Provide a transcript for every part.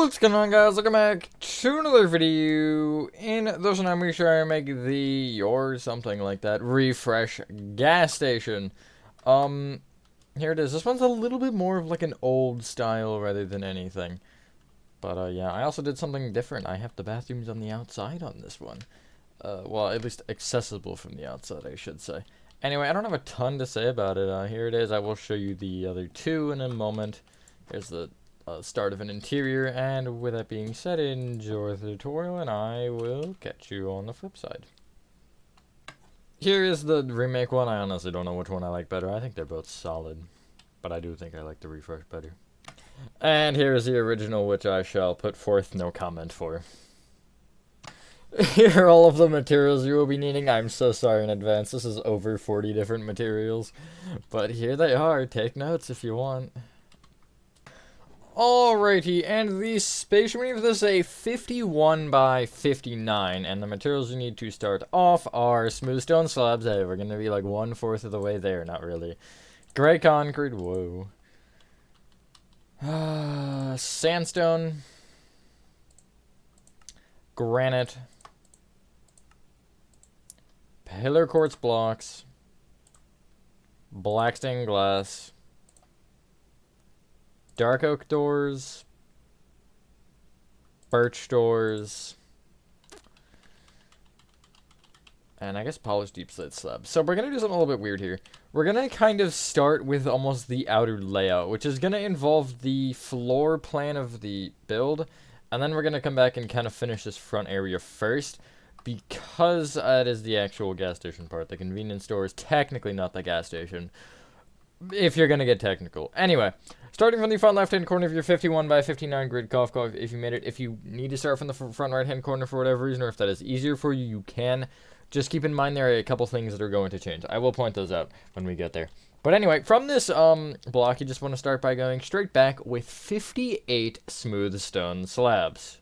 What's going on, guys? Welcome back to another video. In this one, I'm going to try and make the, or something like that, refresh gas station. Here it is. This one's a little bit more of like an old style rather than anything. But, yeah, I also did something different. I have the bathrooms on the outside on this one. Well, at least accessible from the outside, I should say. Anyway, I don't have a ton to say about it. Here it is. I will show you the other two in a moment. Here's the start of an interior, and with that being said, enjoy the tutorial, and I will catch you on the flip side. Here is the remake one. I honestly don't know which one I like better. I think they're both solid, but I do think I like the refresh better. And here is the original, which I shall put forth no comment for. Here are all of the materials you will be needing. I'm so sorry in advance. This is over 40 different materials, but here they are. Take notes if you want. Alrighty, and the space for this is a 51 by 59, and the materials you need to start off are smooth stone slabs. Hey, we're gonna be like 1/4 of the way there, not really. Gray concrete, whoa. Sandstone. Granite. Pillar quartz blocks. Black stained glass. Dark oak doors, birch doors, and I guess polished deep slate slabs. So we're going to do something a little bit weird here. We're going to kind of start with almost the outer layout, which is going to involve the floor plan of the build, and then we're going to come back and kind of finish this front area first, because it is the actual gas station part. The convenience store is technically not the gas station, if you're going to get technical. Anyway, starting from the front left-hand corner of your 51 by 59 grid, cough, cough, if you made it. If you need to start from the front right-hand corner for whatever reason, or if that is easier for you, you can. Just keep in mind there are a couple things that are going to change. I will point those out when we get there. But anyway, from this block, you just want to start by going straight back with 58 smooth stone slabs.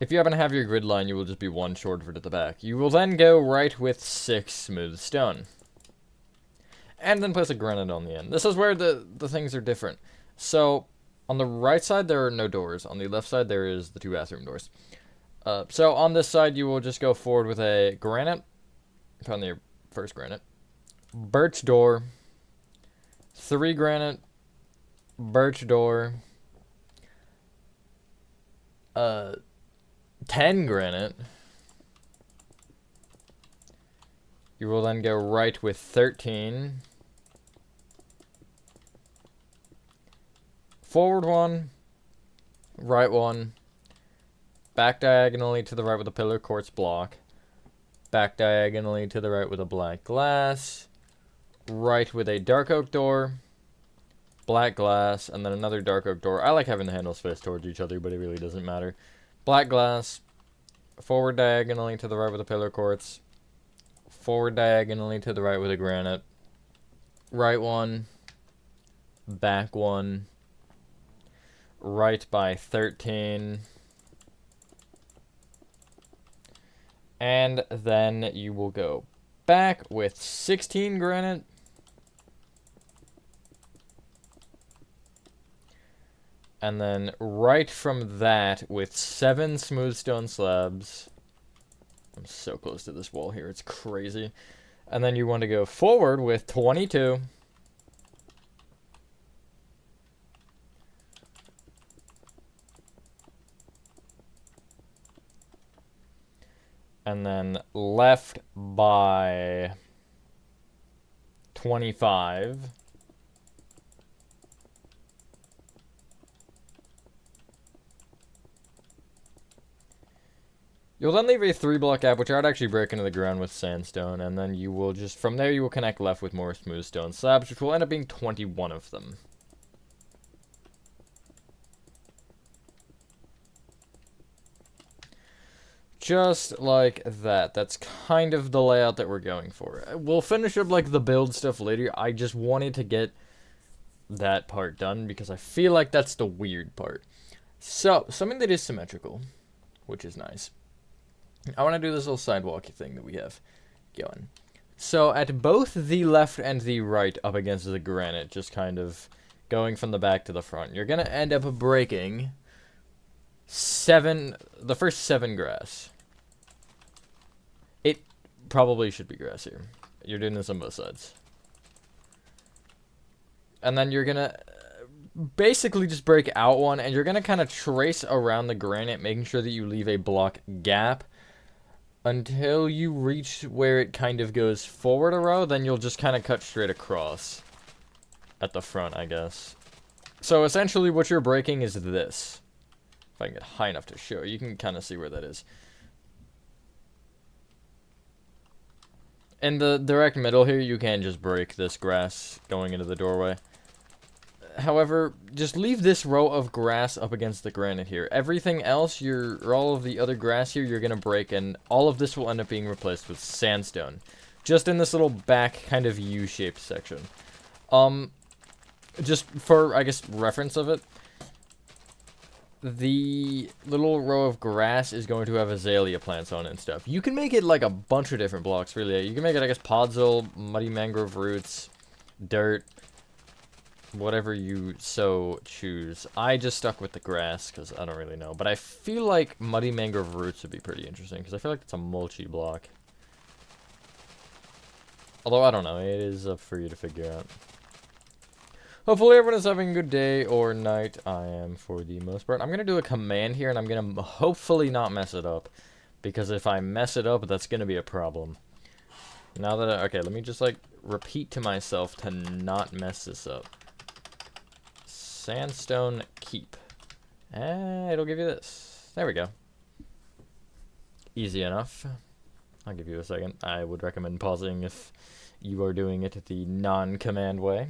If you happen to have your grid line, you will just be one short of it at the back. You will then go right with 6 smooth stone. And then place a granite on the end. This is where the things are different. So, on the right side, there are no doors. On the left side, there is the 2 bathroom doors. So, on this side, you will just go forward with a granite. Found the first granite. Birch door. 3 granite. Birch door. 10 granite. You will then go right with 13. Forward 1. Right 1. Back diagonally to the right with a pillar quartz block. Back diagonally to the right with a black glass. Right with a dark oak door. Black glass, and then another dark oak door. I like having the handles faced towards each other, but it really doesn't matter. Black glass, forward diagonally to the right with a pillar quartz, forward diagonally to the right with a granite, right 1, back 1, right by 13, and then you will go back with 16 granite, and then right from that with 7 smooth stone slabs. I'm so close to this wall here, it's crazy. And then you want to go forward with 22. And then left by 25. You'll then leave a 3-block gap, which I'd actually break into the ground with sandstone, and then you will just, from there you will connect left with more smooth stone slabs, which will end up being 21 of them. Just like that. That's kind of the layout that we're going for. We'll finish up like the build stuff later. I just wanted to get that part done because I feel like that's the weird part. So, something that is symmetrical, which is nice. I want to do this little sidewalky thing that we have going. So, at both the left and the right up against the granite, just kind of going from the back to the front, you're going to end up breaking the first 7 grass. It probably should be grass here. You're doing this on both sides. And then you're going to basically just break out one, and you're going to kind of trace around the granite, making sure that you leave a block gap until you reach where it kind of goes forward a row. Then you'll just kind of cut straight across at the front, I guess. So essentially what you're breaking is this. If I can get high enough to show, you can kind of see where that is. In the direct middle here, you can just break this grass going into the doorway. However, just leave this row of grass up against the granite here. Everything else, or all of the other grass here, you're going to break, and all of this will end up being replaced with sandstone. Just in this little back kind of U-shaped section. Just for, I guess, reference of it, the little row of grass is going to have azalea plants on it and stuff. You can make it like a bunch of different blocks, really. You can make it, I guess, podzol, muddy mangrove roots, dirt, whatever you so choose. I just stuck with the grass because I don't really know. But I feel like muddy mangrove roots would be pretty interesting because I feel like it's a mulchy block. Although, I don't know. It is up for you to figure out. Hopefully everyone is having a good day or night. I am for the most part. I'm going to do a command here, and I'm going to hopefully not mess it up. Because if I mess it up, that's going to be a problem. Now that okay, let me just, like, repeat to myself to not mess this up. Sandstone keep. It'll give you this. There we go. Easy enough. I'll give you a second. I would recommend pausing if you are doing it the non-command way.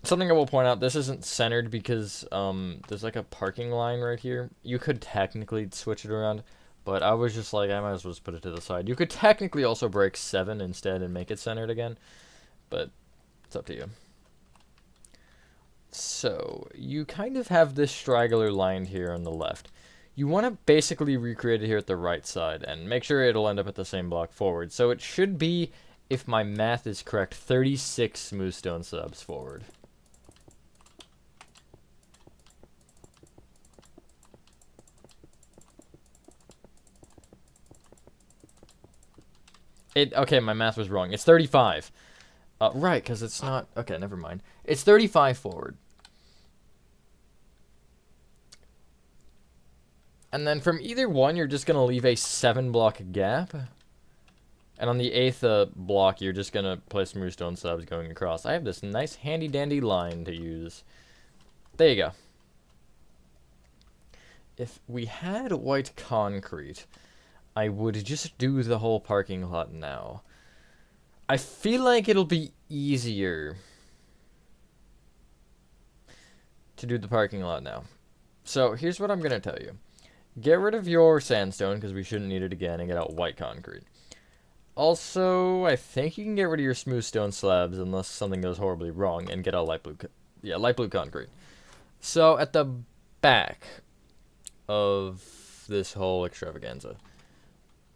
Something I will point out, this isn't centered because there's like a parking line right here. You could technically switch it around, but I was just like, I might as well just put it to the side. You could technically also break 7 instead and make it centered again, but it's up to you. So, you kind of have this straggler line here on the left. You want to basically recreate it here at the right side and make sure it'll end up at the same block forward. So it should be, if my math is correct, 36 smooth stone slabs forward. Okay, my math was wrong. It's 35. Right, because it's not... Okay, never mind. It's 35 forward. And then from either one, you're just going to leave a 7-block gap. And on the 8th block, you're just going to place smooth stone slabs going across. I have this nice handy-dandy line to use. There you go. If we had white concrete, I would just do the whole parking lot now. I feel like it'll be easier to do the parking lot now. So here's what I'm going to tell you. Get rid of your sandstone, because we shouldn't need it again, and get out white concrete. Also, I think you can get rid of your smooth stone slabs, unless something goes horribly wrong, and get out light blue concrete. So, at the back of this whole extravaganza,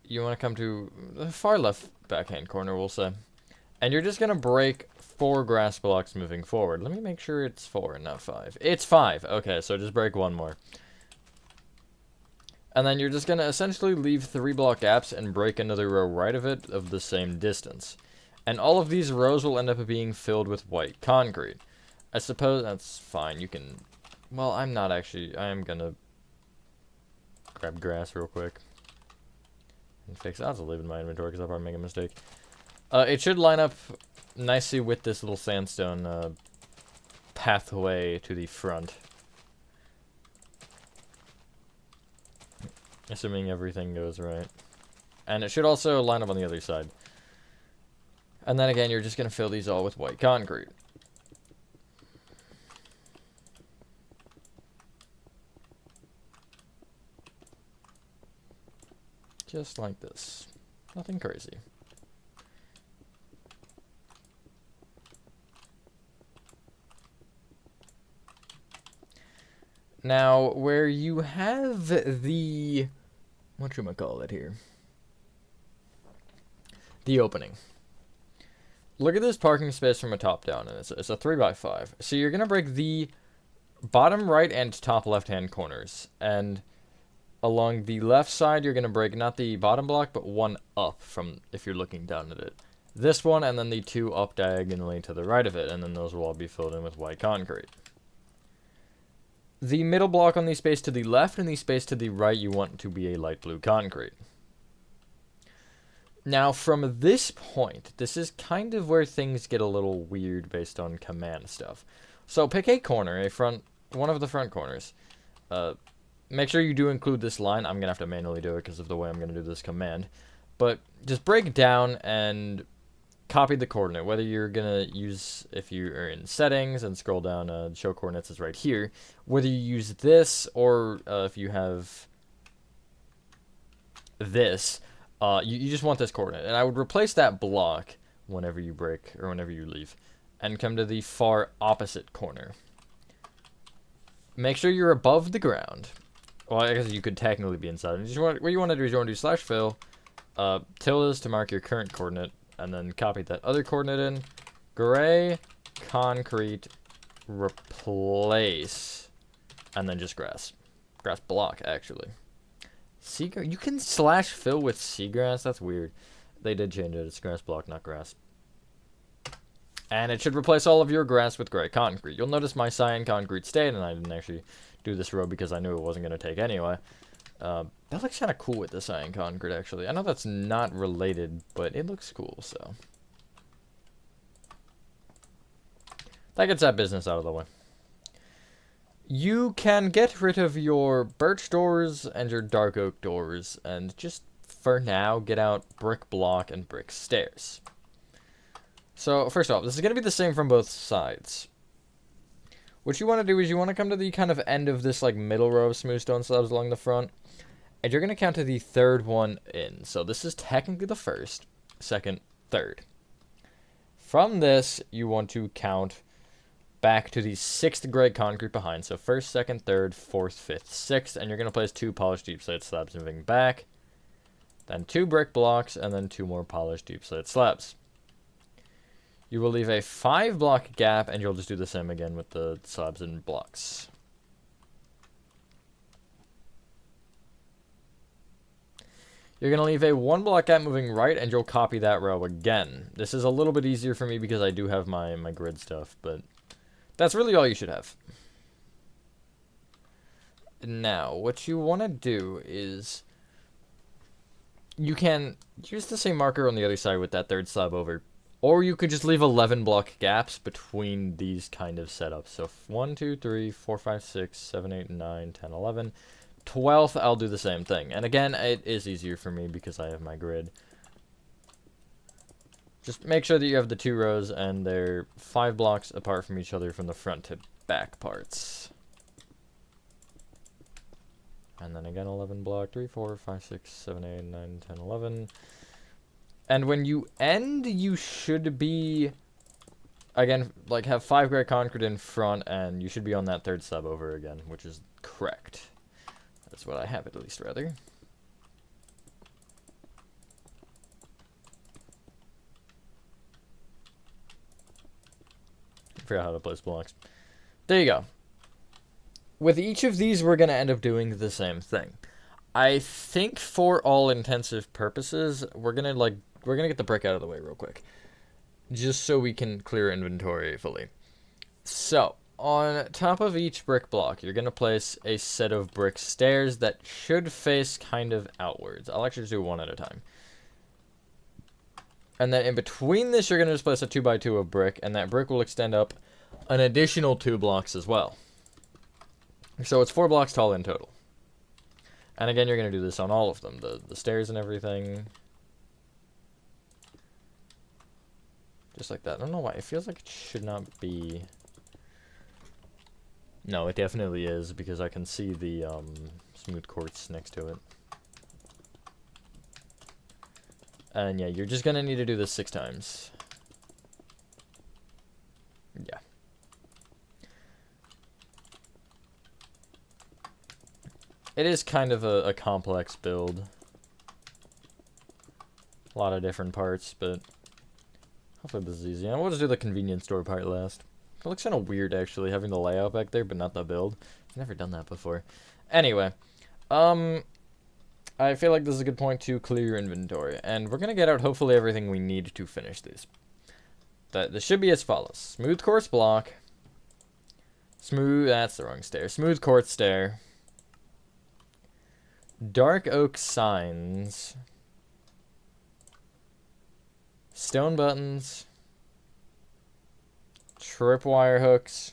you want to come to the far left backhand corner, we'll say. And you're just going to break 4 grass blocks moving forward. Let me make sure it's 4 and not 5. It's 5. Okay, so just break 1 more. And then you're just going to essentially leave 3 block gaps and break another row right of it of the same distance. And all of these rows will end up being filled with white concrete. I suppose that's fine. You can... Well, I'm not actually... I am going to grab grass real quick and fix it. I'll just leave it in my inventory because I'll probably make a mistake. It should line up nicely with this little sandstone pathway to the front. Assuming everything goes right. And it should also line up on the other side. And then again, you're just going to fill these all with white concrete. Just like this. Nothing crazy. Now, where you have the... whatchamacallit here? The opening. Look at this parking space from a top down, and it's a 3x5. So you're going to break the bottom right and top left-hand corners. And along the left side, you're going to break not the bottom block, but one up from if you're looking down at it. This one, and then the two up diagonally to the right of it, and then those will all be filled in with white concrete. The middle block on the space to the left and the space to the right, you want to be a light blue concrete. Now, from this point, this is kind of where things get a little weird based on command stuff. So pick a corner, one of the front corners. Make sure you do include this line. I'm going to have to manually do it because of the way I'm going to do this command. But just break down and copy the coordinate. Whether you're going to use, if you are in settings and scroll down, show coordinates is right here. Whether you use this or if you have this, you just want this coordinate. And I would replace that block whenever you break or whenever you leave and come to the far opposite corner. Make sure you're above the ground. Well, I guess you could technically be inside. And what you want to do is you want to do /fill, tildes to mark your current coordinate, and then copy that other coordinate in. Gray, concrete, replace, and then just grass. Grass block, actually. Seagrass. You can /fill with seagrass? That's weird. They did change it. It's grass block, not grass. And it should replace all of your grass with gray concrete. You'll notice my cyan concrete stayed, and I didn't actually do this row because I knew it wasn't going to take anyway. That looks kind of cool with the cyan concrete, actually. I know that's not related, but it looks cool, so. That gets that business out of the way. You can get rid of your birch doors and your dark oak doors, and just, for now, get out brick block and brick stairs. So, first off, this is going to be the same from both sides. What you want to do is you want to come to the kind of end of this, like, middle row of smooth stone slabs along the front, and you're going to count to the third one in. So this is technically the first, second, third. From this, you want to count back to the sixth gray concrete behind. So first, second, third, fourth, fifth, sixth, and you're going to place 2 polished deep slate slabs moving back, then 2 brick blocks, and then 2 more polished deep slate slabs. You will leave a 5 block gap, and you'll just do the same again with the slabs and blocks. You're going to leave a 1 block gap moving right, and you'll copy that row again. This is a little bit easier for me because I do have my grid stuff, but that's really all you should have. Now, what you want to do is you can use the same marker on the other side with that third slab over. Or you could just leave 11 block gaps between these kind of setups. So 1, 2, 3, 4, 5, 6, 7, 8, 9, 10, 11. 12th, I'll do the same thing. And again, it is easier for me because I have my grid. Just make sure that you have the 2 rows and they're 5 blocks apart from each other from the front to back parts. And then again, 11 block, 3, 4, 5, 6, 7, 8, 9, 10, 11. And when you end, you should be, again, like have 5 gray concrete in front, and you should be on that third slab over again, which is correct. That's what I have at least, rather. I forgot how to place blocks. There you go. With each of these, we're going to end up doing the same thing. I think for all intensive purposes, we're going to get the brick out of the way real quick. Just so we can clear inventory fully. So, on top of each brick block, you're going to place a set of brick stairs that should face kind of outwards. I'll actually just do one at a time. And then in between this, you're going to just place a 2x2 of brick, and that brick will extend up an additional 2 blocks as well. So it's 4 blocks tall in total. And again, you're going to do this on all of them, the stairs and everything. Just like that. I don't know why. It feels like it should not be. No, it definitely is, because I can see the smooth quartz next to it. And yeah, you're just gonna need to do this 6 times. Yeah. It is kind of a complex build. A lot of different parts, but hopefully this is easy. And we'll just do the convenience store part last. It looks kind of weird, actually, having the layout back there, but not the build. I've never done that before. Anyway, I feel like this is a good point to clear your inventory. And we're going to get out, hopefully, everything we need to finish these. This should be as follows. Smooth quartz block. That's the wrong stair. Smooth quartz stair. Dark oak signs. Stone buttons. Tripwire hooks.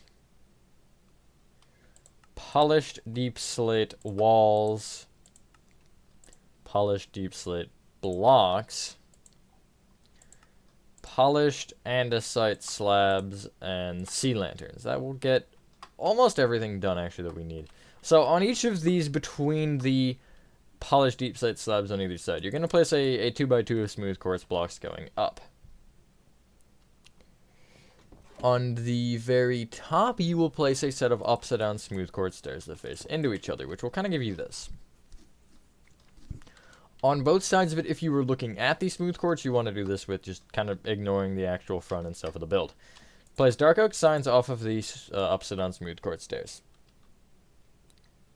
Polished deep slate walls. Polished deep slate blocks. Polished andesite slabs and sea lanterns. That will get almost everything done, actually, that we need. So on each of these, between the polished deep slate slabs on either side, you're going to place a 2x2 of smooth quartz blocks going up. On the very top, you will place a set of upside down smooth quartz stairs that face into each other, which will kind of give you this. On both sides of it, if you were looking at the smooth quartz, you want to do this with just kind of ignoring the actual front and stuff of the build. Place dark oak signs off of these upside down smooth quartz stairs.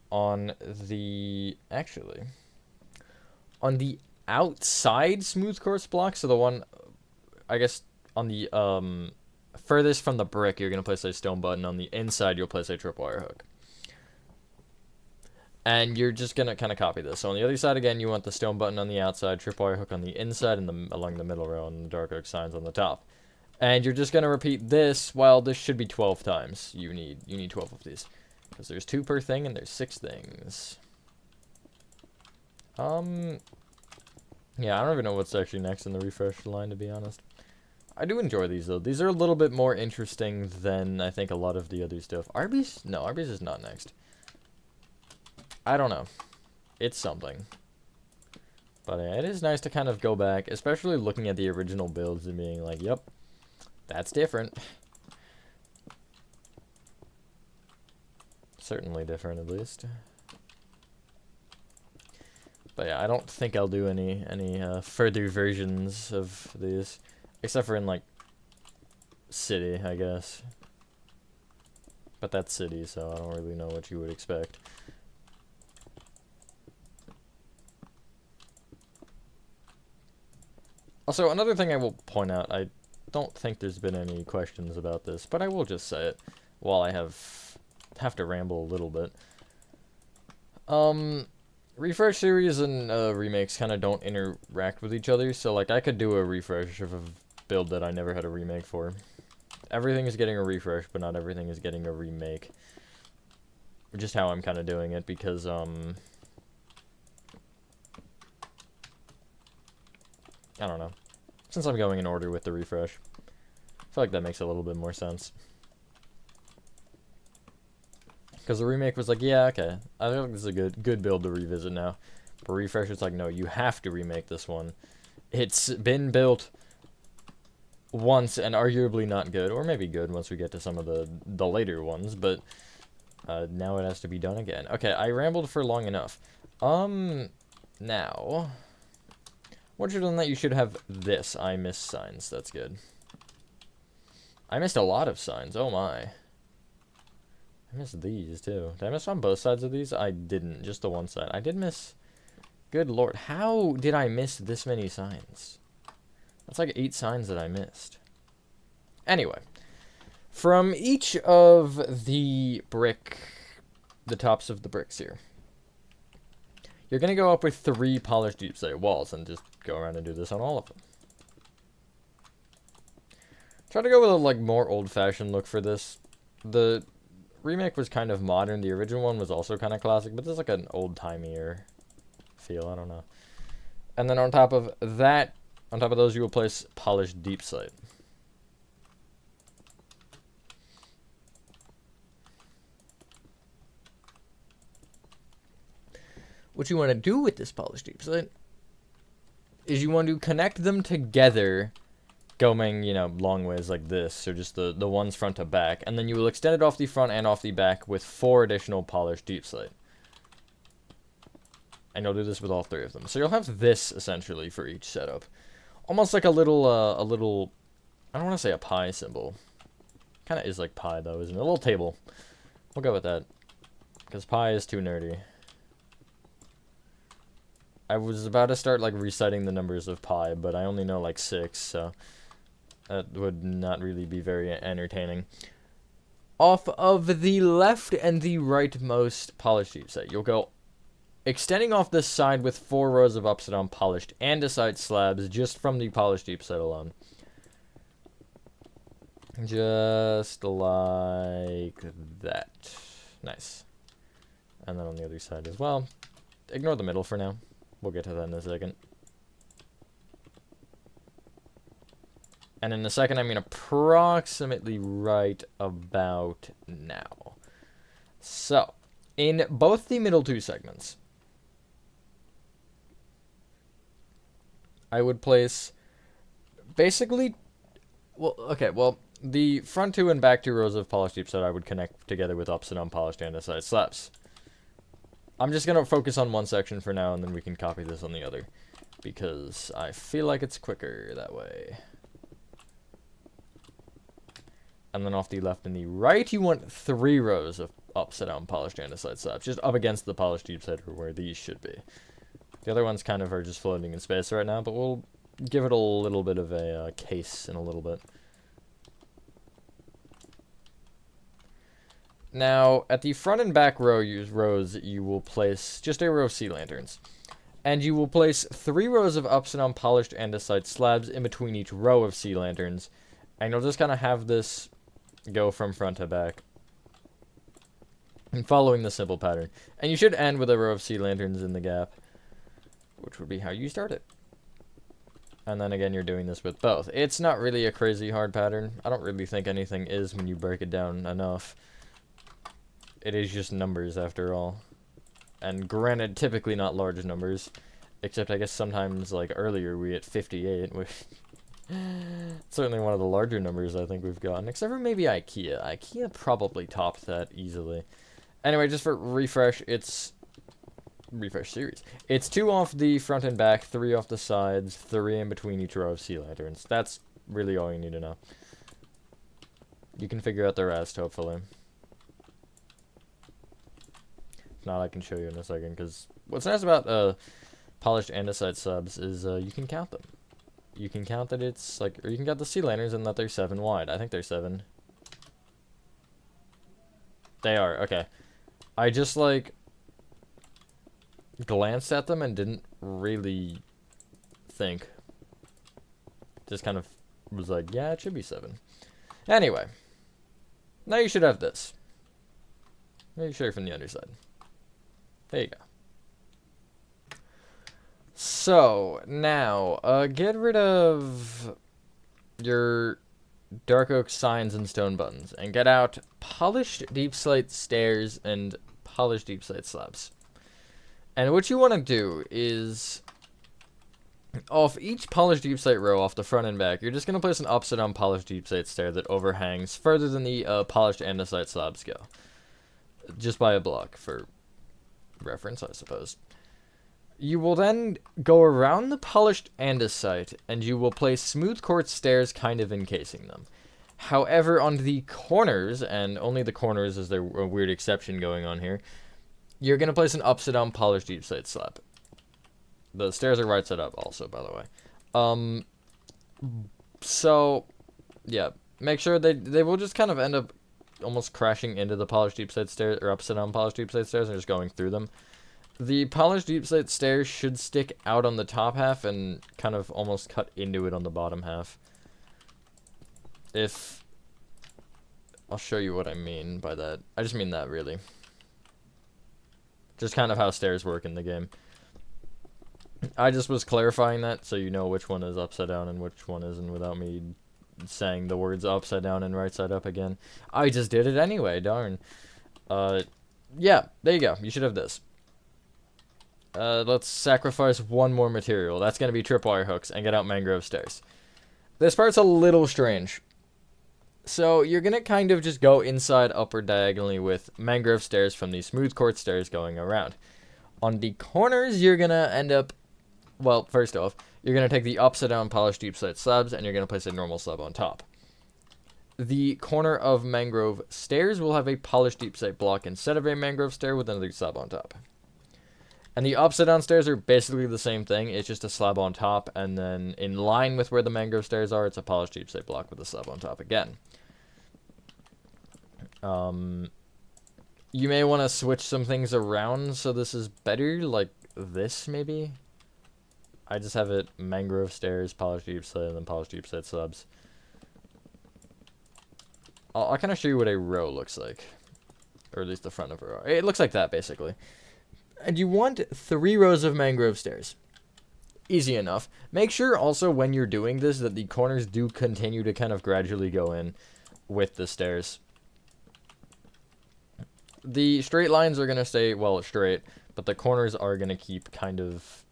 On the outside smooth quartz block, so the one, I guess, on the furthest from the brick, you're going to place a stone button. On the inside, you'll place a tripwire hook. And you're just going to kind of copy this. So on the other side, again, you want the stone button on the outside, tripwire hook on the inside, and along the middle row, and the dark oak signs on the top. And you're just going to repeat this. Well, this should be 12 times. You need 12 of these. Because there's 2 per thing, and there's 6 things. Yeah, I don't even know what's actually next in the refresh line, to be honest. I do enjoy these, though. These are a little bit more interesting than, I think, a lot of the other stuff. Arby's? No, Arby's is not next. I don't know. It's something. But it is nice to kind of go back, especially looking at the original builds and being like, yep, that's different. Certainly different, at least. But yeah, I don't think I'll do any further versions of these. Except for in, like, city, I guess. But that's city, so I don't really know what you would expect. Also, another thing I will point out, I don't think there's been any questions about this, but I will just say it while I have to ramble a little bit. Refresh series and remakes kind of don't interact with each other, so like I could do a refresh of a build that I never had a remake for. Everything is getting a refresh, but not everything is getting a remake. Just how I'm kind of doing it, because I don't know. Since I'm going in order with the refresh, I feel like that makes a little bit more sense. Because the remake was like, yeah, okay, I think this is a good build to revisit now. But refresh, it's like, no, you have to remake this one. It's been built once and arguably not good, or maybe good once we get to some of the later ones, but now it has to be done again. Okay, I rambled for long enough. Now, once you're done that, you should have this. I missed signs. That's good. I missed a lot of signs. Oh my. I missed these, too. Did I miss on both sides of these? I didn't. Just the one side. I did miss... Good lord. How did I miss this many signs? That's like 8 signs that I missed. Anyway. From each of the tops of the bricks here, you're going to go up with 3 polished deep slate walls and just go around and do this on all of them. Try to go with a like more old-fashioned look for this. The remake was kind of modern. The original one was also kind of classic, but there's like an old-timey-er feel. I don't know. And then on top of that, on top of those, you will place polished deep slate. What you want to do with this polished deep slate is you want to connect them together, going, you know, long ways like this, so just the ones front to back, and then you will extend it off the front and off the back with 4 additional polished deep slate. And you'll do this with all 3 of them. So you'll have this, essentially, for each setup. Almost like a little, I don't want to say a pie symbol. Kind of is like pie, though, isn't it? A little table. We'll go with that. Because pie is too nerdy. I was about to start, like, reciting the numbers of pi, but I only know, like, 6, so that would not really be very entertaining. Off of the left and the rightmost polished deep set, you'll go extending off this side with 4 rows of upside down polished andesite slabs just from the polished deep set alone. Just like that. Nice. And then on the other side as well. Ignore the middle for now. We'll get to that in a second. And in a second, I mean approximately right about now. So, in both the middle 2 segments, I would place basically, well, the front 2 and back 2 rows of polished deep set I would connect together with upside down polished andesite slabs. I'm just going to focus on one section for now, and then we can copy this on the other, because I feel like it's quicker that way. And then off the left and the right, you want 3 rows of upside down polished andesite slabs, just up against the polished deep set, or where these should be. The other ones kind of are just floating in space right now, but we'll give it a little bit of a case in a little bit. Now, at the front and back rows, you will place just a row of sea lanterns. And you will place 3 rows of upside down polished andesite slabs in between each row of sea lanterns. And you'll just kind of have this go from front to back, and following the simple pattern. And you should end with a row of sea lanterns in the gap, which would be how you start it. And then again, you're doing this with both. It's not really a crazy hard pattern. I don't really think anything is when you break it down enough. It is just numbers after all. And granted, typically not large numbers. Except I guess sometimes, like earlier, we hit 58, which certainly one of the larger numbers I think we've gotten. Except for maybe IKEA. IKEA probably topped that easily. Anyway, just for refresh, it's refresh series. It's 2 off the front and back, 3 off the sides, 3 in between each row of sea lanterns. That's really all you need to know. You can figure out the rest, hopefully. If not, I can show you in a second, because what's nice about polished andesite slabs is you can count them. You can count that it's, like, or you can count the sea lanterns and that they're 7 wide. I think they're 7. They are, okay. I just, like, glanced at them and didn't really think. Just kind of was like, yeah, it should be 7. Anyway. Now you should have this. Make sure from the underside. There you go. So, now, get rid of your dark oak signs and stone buttons, and get out polished deep slate stairs and polished deep slate slabs. And what you want to do is, off each polished deep slate row off the front and back, you're just going to place an upside down polished deep slate stair that overhangs further than the polished andesite slabs go. Just by a block, for reference, I suppose. You will then go around the polished andesite, and you will place smooth quartz stairs kind of encasing them. However, on the corners, and only the corners is there a weird exception going on here, you're going to place an upside down polished deep slate slab. The stairs are right side up also, by the way. So, yeah, make sure they will just kind of end up almost crashing into the polished deep slate stairs, or upside down polished deep slate stairs, and just going through them. The polished deep slate stairs should stick out on the top half and kind of almost cut into it on the bottom half. I'll show you what I mean by that. I just mean that, really. Just kind of how stairs work in the game. I just was clarifying that so you know which one is upside down and which one isn't without me saying the words upside down and right side up again. I just did it anyway, darn. Yeah, there you go. You should have this. Let's sacrifice one more material. That's going to be tripwire hooks and get out mangrove stairs. This part's a little strange. So you're going to kind of just go inside upward diagonally with mangrove stairs from these smooth quartz stairs going around. On the corners, you're going to end up, well, first off, you're going to take the upside down polished deep slate slabs and you're going to place a normal slab on top. The corner of mangrove stairs will have a polished deep slate block instead of a mangrove stair with another slab on top. And the upside down stairs are basically the same thing. It's just a slab on top, and then in line with where the mangrove stairs are, it's a polished deep slate block with a slab on top again. You may want to switch some things around so this is better, like this maybe. I just have it mangrove stairs, polished deep slate, and then polished deep slate slabs. I'll kind of show you what a row looks like, or at least the front of a row. It looks like that basically. And you want 3 rows of mangrove stairs. Easy enough. Make sure also when you're doing this that the corners do continue to kind of gradually go in with the stairs. The straight lines are going to stay, well, straight, but the corners are going to keep kind of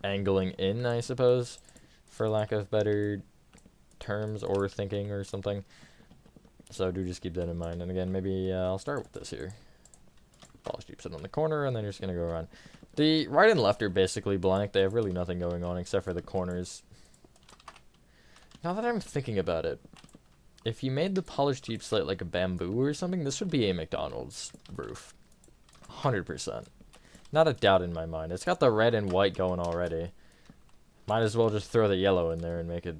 angling in, I suppose, for lack of better terms or thinking or something. So do just keep that in mind. And again, maybe I'll start with this here. Polish deep set on the corner, and then you're just going to go around. The right and left are basically blank. They have really nothing going on except for the corners. Now that I'm thinking about it, if you made the polished deep slate like a bamboo or something, this would be a McDonald's roof. 100%. Not a doubt in my mind. It's got the red and white going already. Might as well just throw the yellow in there and make it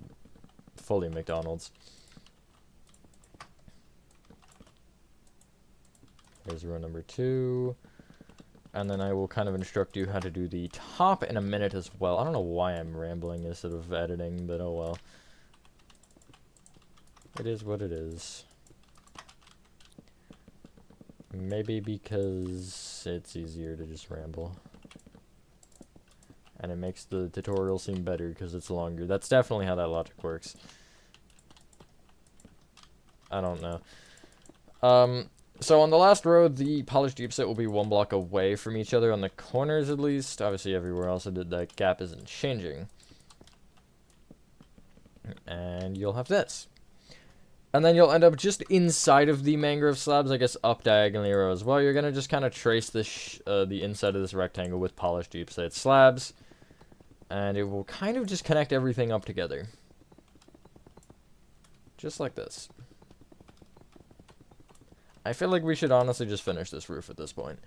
fully McDonald's. There's row number 2. And then I will kind of instruct you how to do the top in a minute as well. I don't know why I'm rambling instead of editing, but oh well. It is what it is. Maybe because it's easier to just ramble. And it makes the tutorial seem better because it's longer. That's definitely how that logic works. I don't know. So on the last row, the polished deep set will be 1 block away from each other on the corners at least. Obviously everywhere else that gap isn't changing. And you'll have this. And then you'll end up just inside of the mangrove slabs, I guess up diagonally row as well. You're going to just kind of trace this the inside of this rectangle with polished deep set slabs. And it will kind of just connect everything up together. Just like this. I feel like we should honestly just finish this roof at this point.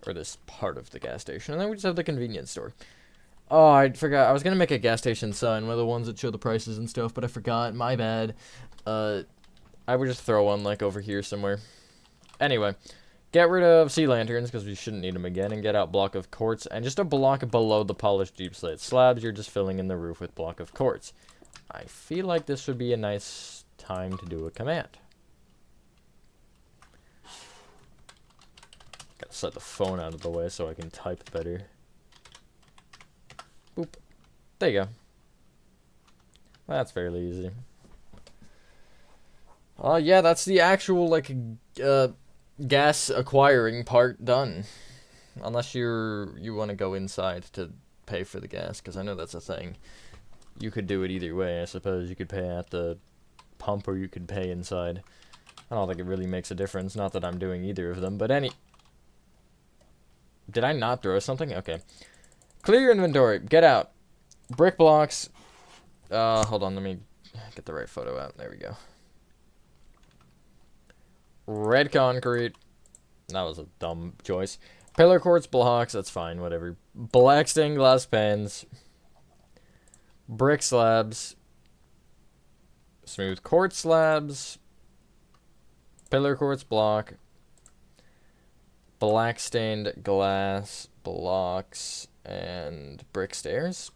Or this part of the gas station. And then we just have the convenience store. Oh, I forgot. I was going to make a gas station sign. One of the ones that show the prices and stuff. But I forgot. My bad. I would just throw one like over here somewhere. Anyway. Get rid of sea lanterns because we shouldn't need them again. And get out block of quartz. And just a block below the polished deep slate slabs. You're just filling in the roof with block of quartz. I feel like this would be a nice time to do a command. Gotta set the phone out of the way so I can type better. Boop. There you go. That's fairly easy. Yeah, that's the actual, like, gas acquiring part done. Unless you want to go inside to pay for the gas, because I know that's a thing. You could do it either way, I suppose. You could pay at the pump or you could pay inside. I don't think it really makes a difference. Not that I'm doing either of them, but Did I not throw something? Okay. Clear your inventory. Get out. Brick blocks. Hold on. Let me get the right photo out. There we go. Red concrete. That was a dumb choice. Pillar quartz blocks. That's fine. Whatever. Black stained glass pans. Brick slabs. Smooth quartz slabs. Pillar quartz block. Black stained glass blocks and brick stairs.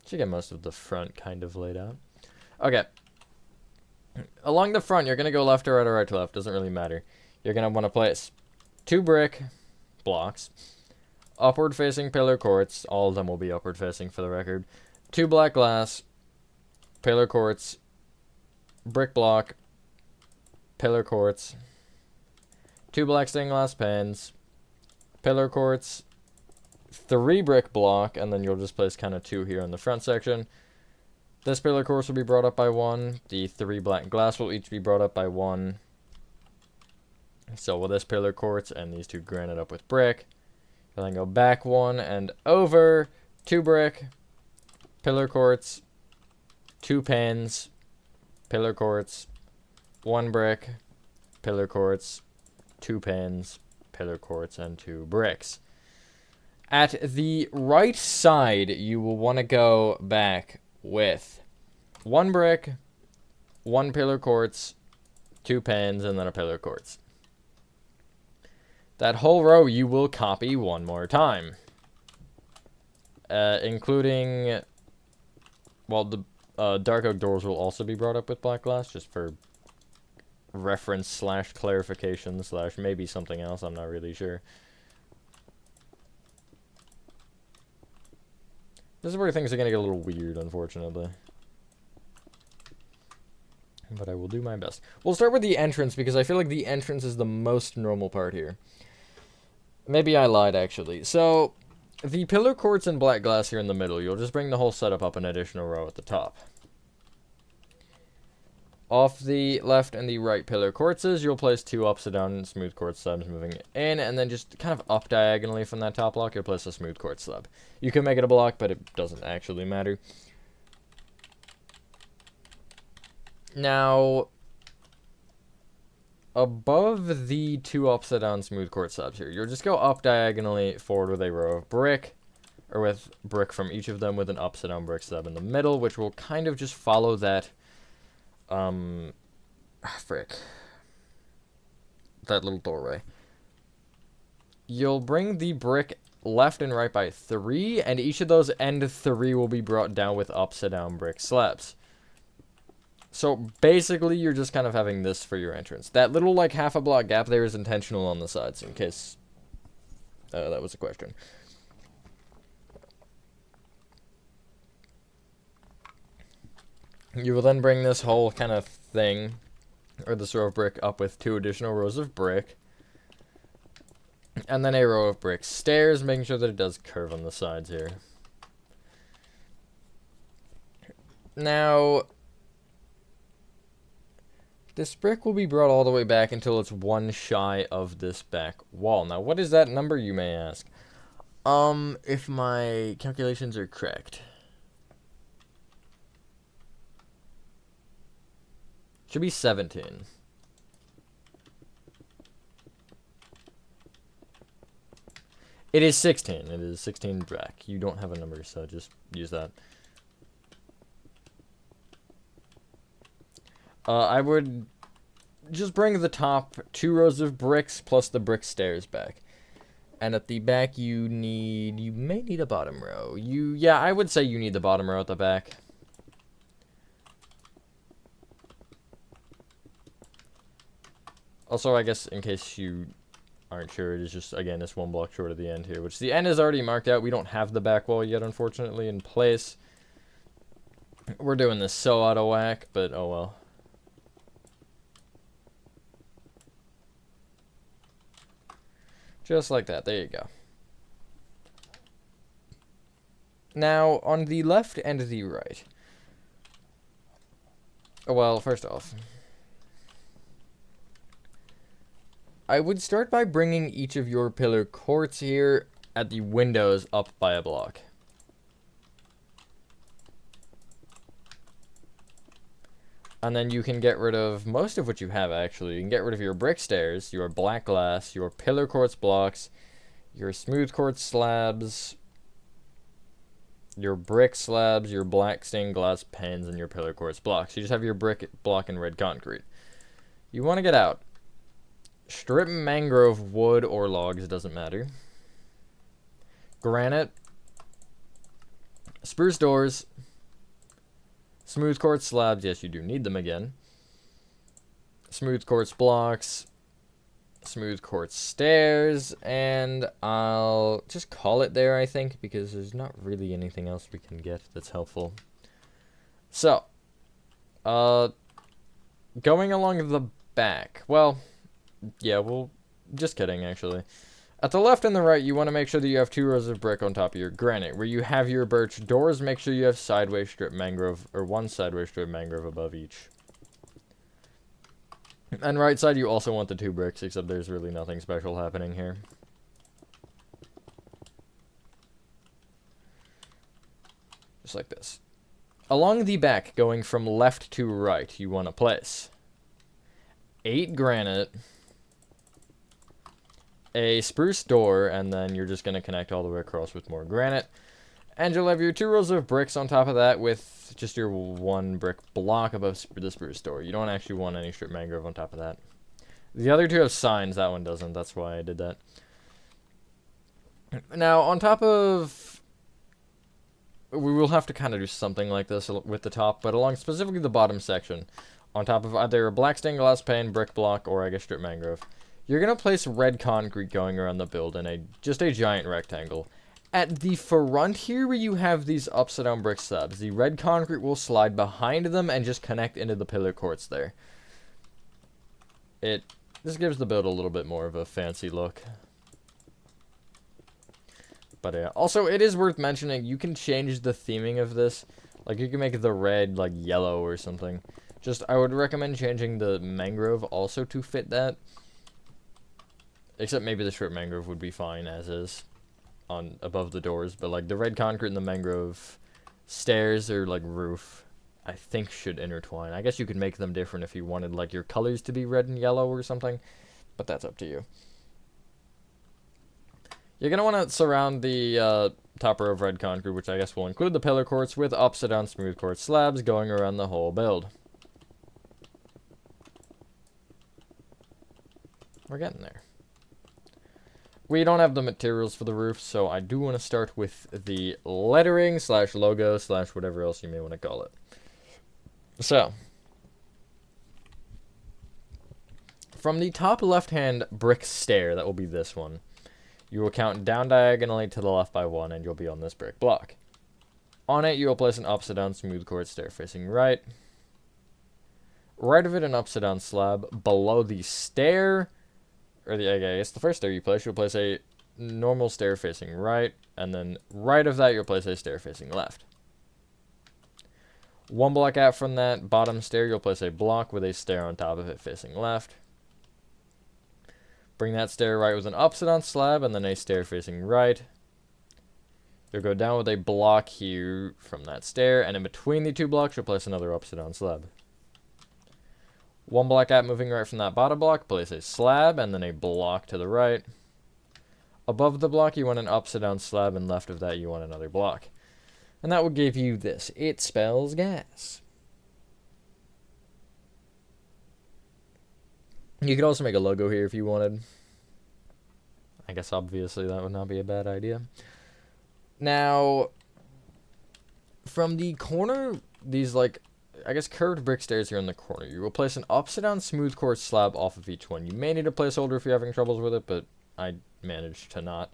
Should get most of the front kind of laid out. Okay. Along the front, you're going to go left to right or right to left. Doesn't really matter. You're going to want to place 2 brick blocks. Upward facing pillar quartz. All of them will be upward facing for the record. 2 black glass. Pillar quartz. Brick block. Pillar quartz. 2 black stained glass pans, pillar quartz, 3 brick block, and then you'll just place kind of 2 here in the front section. This pillar quartz will be brought up by 1. The 3 black glass will each be brought up by 1. So will this pillar quartz and these 2 granite up with brick. And then go back 1 and over, 2 brick, pillar quartz, 2 pins, pillar quartz, 1 brick, pillar quartz, 2 pins, pillar quartz, and 2 bricks. At the right side, you will want to go back with 1 brick, 1 pillar quartz, 2 pins, and then a pillar quartz. That whole row you will copy 1 more time. Including, well, the dark oak doors will also be brought up with black glass, just for reference / clarification / maybe something else, I'm not really sure. This is where things are going to get a little weird, unfortunately. But I will do my best. We'll start with the entrance, because I feel like the entrance is the most normal part here. Maybe I lied, actually. So, the pillar quartz and black glass here in the middle, you'll just bring the whole setup up an additional row at the top. Off the left and the right pillar quartzes, you'll place 2 upside down smooth quartz slabs moving in, and then just kind of up diagonally from that top block, you'll place a smooth quartz slab. You can make it a block, but it doesn't actually matter. Now, above the 2 upside down smooth quartz slabs here, you'll just go up diagonally forward with a row of brick, or with brick from each of them with an upside down brick slab in the middle, which will kind of just follow that that little doorway. You'll bring the brick left and right by 3, and each of those end 3 will be brought down with upside down brick slabs. So basically you're just kind of having this for your entrance. That little like half a block gap there is intentional on the sides, in case that was a question. You will then bring this whole kind of thing, or this row of brick, up with 2 additional rows of brick. And then a row of brick stairs, making sure that it does curve on the sides here. Now, this brick will be brought all the way back until it's 1 shy of this back wall. Now, what is that number, you may ask? If my calculations are correct. Should be 17. It is 16. It is 16 back. You don't have a number, so just use that. I would just bring the top 2 rows of bricks plus the brick stairs back. And at the back you may need a bottom row. Yeah, I would say you need the bottom row at the back. Also, I guess, in case you aren't sure, it is just, again, it's 1 block short of the end here, which the end is already marked out. We don't have the back wall yet, unfortunately, in place. We're doing this so out of whack, but oh well. Just like that. There you go. Now, on the left and the right. Well, first off, I would start by bringing each of your pillar quartz here at the windows up by a block. And then you can get rid of most of what you have, actually. You can get rid of your brick stairs, your black glass, your pillar quartz blocks, your smooth quartz slabs, your brick slabs, your black stained glass pans, and your pillar quartz blocks. You just have your brick block and red concrete. You want to get out. Strip mangrove wood or logs, it doesn't matter. Granite. Spruce doors. Smooth quartz slabs, yes, you do need them again. Smooth quartz blocks. Smooth quartz stairs. And I'll just call it there, I think, because there's not really anything else we can get that's helpful. So, going along the back. Well, yeah, well, just kidding, actually. At the left and the right, you want to make sure that you have 2 rows of brick on top of your granite. Where you have your birch doors, make sure you have sideways strip mangrove, or 1 sideways strip mangrove above each. And right side, you also want the 2 bricks, except there's really nothing special happening here. Just like this. Along the back, going from left to right, you want to place 8 granite, a spruce door, and then you're just going to connect all the way across with more granite. And you'll have your 2 rows of bricks on top of that with just your 1 brick block above the spruce door. You don't actually want any strip mangrove on top of that. The other 2 have signs, that one doesn't, that's why I did that. Now, on top of... We will have to kind of do something like this with the top, but along specifically the bottom section, on top of either a black stained glass pane, brick block, or I guess strip mangrove, you're going to place red concrete going around the build in just a giant rectangle. At the front here where you have these upside down brick slabs, the red concrete will slide behind them and just connect into the pillar courts there. This gives the build a little bit more of a fancy look. But yeah, also it is worth mentioning, you can change the theming of this. Like you can make the red like yellow or something. Just, I would recommend changing the mangrove also to fit that. Except maybe the strip mangrove would be fine as is on above the doors. But like the red concrete and the mangrove stairs or like roof, I think should intertwine. I guess you could make them different if you wanted like your colors to be red and yellow or something. But that's up to you. You're going to want to surround the top row of red concrete, which I guess will include the pillar courts, with upside down smooth quartz slabs going around the whole build. We're getting there. We don't have the materials for the roof, so I do want to start with the lettering slash logo slash whatever else you may want to call it. So, from the top left-hand brick stair, that will be this one, you will count down diagonally to the left by 1, and you'll be on this brick block. On it, you will place an upside down smooth quartz stair facing right. Right of it, an upside down slab. Below the stair, or I guess the first stair you place, you'll place a normal stair facing right, and then right of that, you'll place a stair facing left. 1 block out from that bottom stair, you'll place a block with a stair on top of it facing left. Bring that stair right with an upside down slab, and then a stair facing right. You'll go down with a block here from that stair, and in between the 2 blocks, you'll place another upside down slab. 1 block out moving right from that bottom block, place a slab, and then a block to the right. Above the block, you want an upside down slab, and left of that, you want another block. And that will give you this. It spells gas. You could also make a logo here if you wanted. I guess obviously that would not be a bad idea. Now, from the corner, these like, I guess curved brick stairs here in the corner, you will place an upside down smooth quartz slab off of each one. You may need a placeholder if you're having troubles with it, but I managed to not.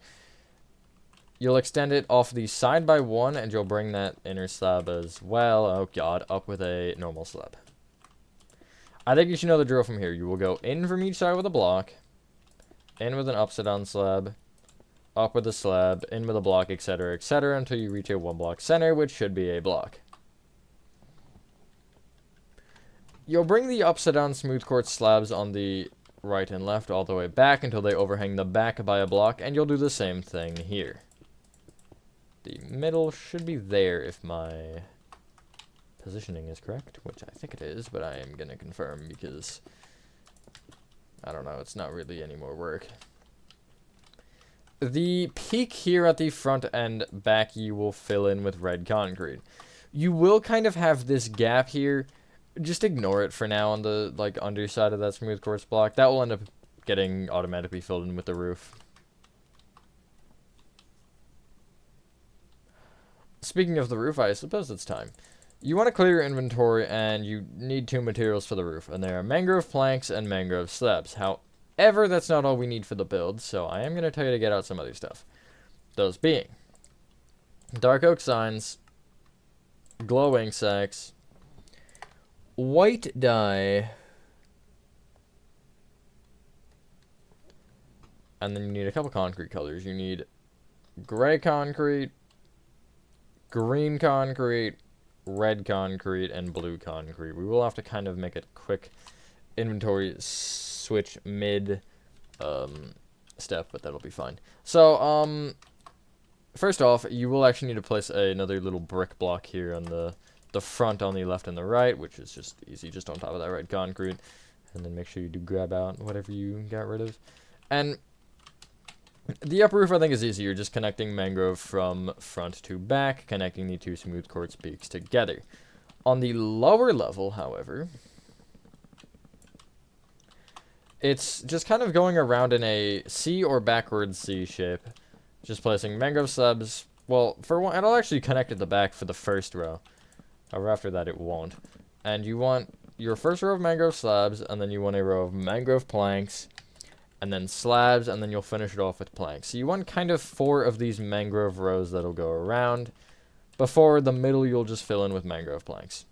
You'll extend it off the side by 1, and you'll bring that inner slab as well, oh god, up with a normal slab. I think you should know the drill from here. You will go in from each side with a block, in with an upside down slab, up with a slab, in with a block, etc., etc., until you reach a 1 block center, which should be a block. You'll bring the upside down smooth quartz slabs on the right and left all the way back until they overhang the back by a block, and you'll do the same thing here. The middle should be there if my positioning is correct, which I think it is, but I am going to confirm because, I don't know, it's not really any more work. The peak here at the front and back you will fill in with red concrete. You will kind of have this gap here. Just ignore it for now on the like underside of that smooth quartz block. That will end up getting automatically filled in with the roof. Speaking of the roof, I suppose it's time. You want to clear your inventory, and you need 2 materials for the roof, and they are mangrove planks and mangrove slabs. However, that's not all we need for the build, so I am going to tell you to get out some other stuff. Those being dark oak signs, glowing sacks, white dye, And then you need a couple concrete colors. You need gray concrete, green concrete, red concrete, and blue concrete. We will have to kind of make a quick inventory switch mid step, but that'll be fine. So, first off, you will actually need to place another little brick block here on the front on the left and the right, which is just easy, just on top of that red concrete. And then make sure you do grab out whatever you got rid of. And the upper roof, I think, is easier, just connecting mangrove from front to back, connecting the two smooth quartz peaks together. On the lower level, however, it's just kind of going around in a C or backwards C shape, just placing mangrove slabs. Well, for one, it'll actually connect at the back for the first row. However, after that, it won't. And you want your first row of mangrove slabs, and then you want a row of mangrove planks, and then slabs, and then you'll finish it off with planks. So you want kind of 4 of these mangrove rows that'll go around. Before the middle, you'll just fill in with mangrove planks.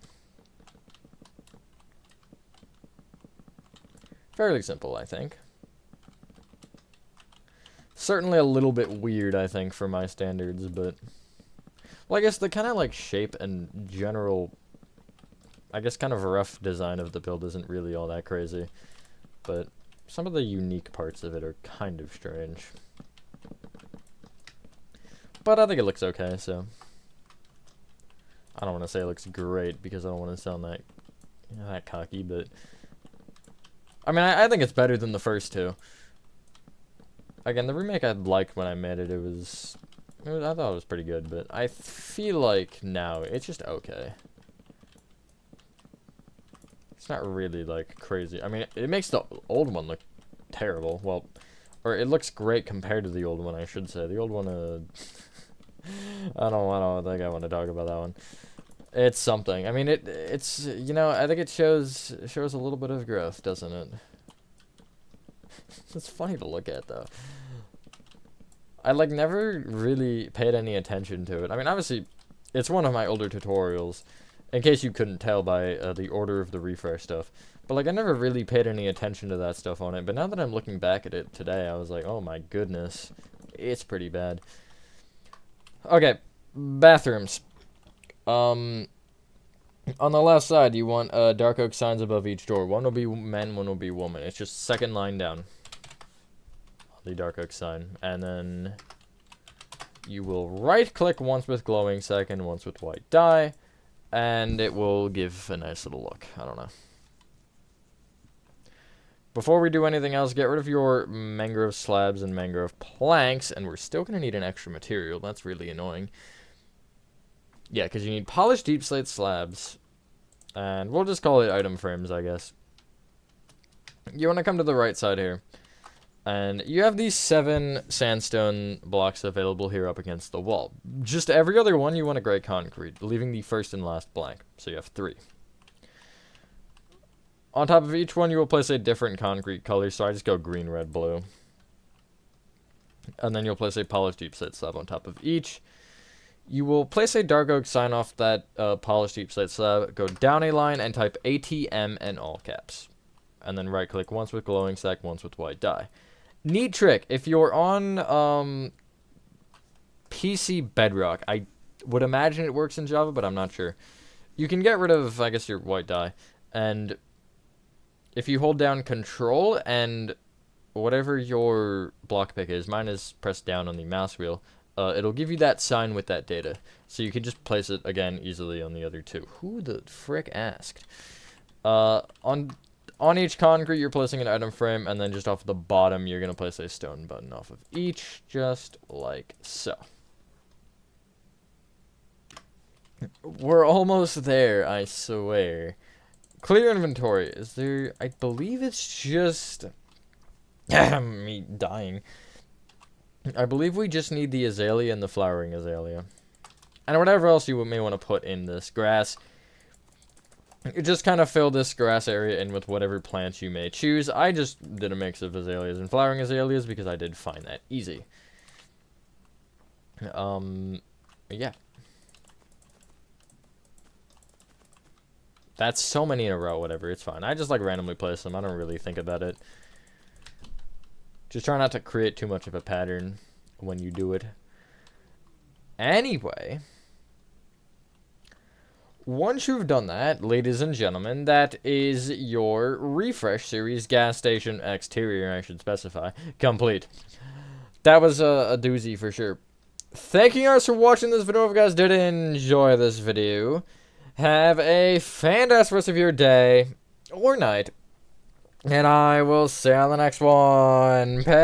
Fairly simple, I think. Certainly a little bit weird, I think, for my standards, but... Well, I guess the kind of, like, shape and general... I guess kind of rough design of the build isn't really all that crazy. But some of the unique parts of it are kind of strange. But I think it looks okay, so... I don't want to say it looks great, because I don't want to sound that cocky, but... I mean, I think it's better than the first two. Again, the remake I liked when I made it. I thought it was pretty good, but I feel like now it's just okay. It's not really, like, crazy. I mean, it makes the old one look terrible. Well, or it looks great compared to the old one, I should say. The old one, I don't think I want to talk about that one. It's something. I mean, it's, you know, I think it shows a little bit of growth, doesn't it? It's funny to look at, though. I, like, never really paid any attention to it. I mean, obviously, it's one of my older tutorials, in case you couldn't tell by the order of the refresh stuff. But, like, I never really paid any attention to that stuff on it. But now that I'm looking back at it today, I was like, oh my goodness. It's pretty bad. Okay, bathrooms. On the left side, you want dark oak signs above each door. One will be men, one will be woman. It's just second line down. The dark oak sign. And then you will right-click once with glowing, second once with white dye. And it will give a nice little look. I don't know. Before we do anything else, get rid of your mangrove slabs and mangrove planks. And we're still going to need an extra material. That's really annoying. Yeah, because you need polished deep slate slabs. And we'll just call it item frames, I guess. You want to come to the right side here. And you have these 7 sandstone blocks available here up against the wall. Just every other one you want a gray concrete, leaving the first and last blank. So you have 3. On top of each one, you will place a different concrete color. So I just go green, red, blue. And then you'll place a polished deep slate slab on top of each. You will place a dark oak sign off that polished deep slate slab, go down a line, and type ATM in all caps. And then right-click once with glowing, sec once with white dye. Neat trick. If you're on PC Bedrock, I would imagine it works in Java, but I'm not sure. You can get rid of, I guess, your white dye. And if you hold down Control and whatever your block pick is, mine is pressed down on the mouse wheel, it'll give you that sign with that data. So you can just place it, again, easily on the other 2. Who the frick asked? On each concrete, you're placing an item frame, and then just off the bottom, you're going to place a stone button off of each, just like so. We're almost there, I swear. Clear inventory. Is there... I believe it's just... me dying. I believe we just need the azalea and the flowering azalea. And whatever else you may want to put in this grass. You just kind of fill this grass area in with whatever plants you may choose. I just did a mix of azaleas and flowering azaleas because I did find that easy. Yeah. That's so many in a row, whatever, it's fine. I just like randomly place them. I don't really think about it. Just try not to create too much of a pattern when you do it. Anyway, once you've done that, ladies and gentlemen, that is your Refresh Series gas station exterior, I should specify, complete. That was a doozy for sure. Thank you guys for watching this video. If you guys did enjoy this video, have a fantastic rest of your day or night. And I will see you on the next one. Peace.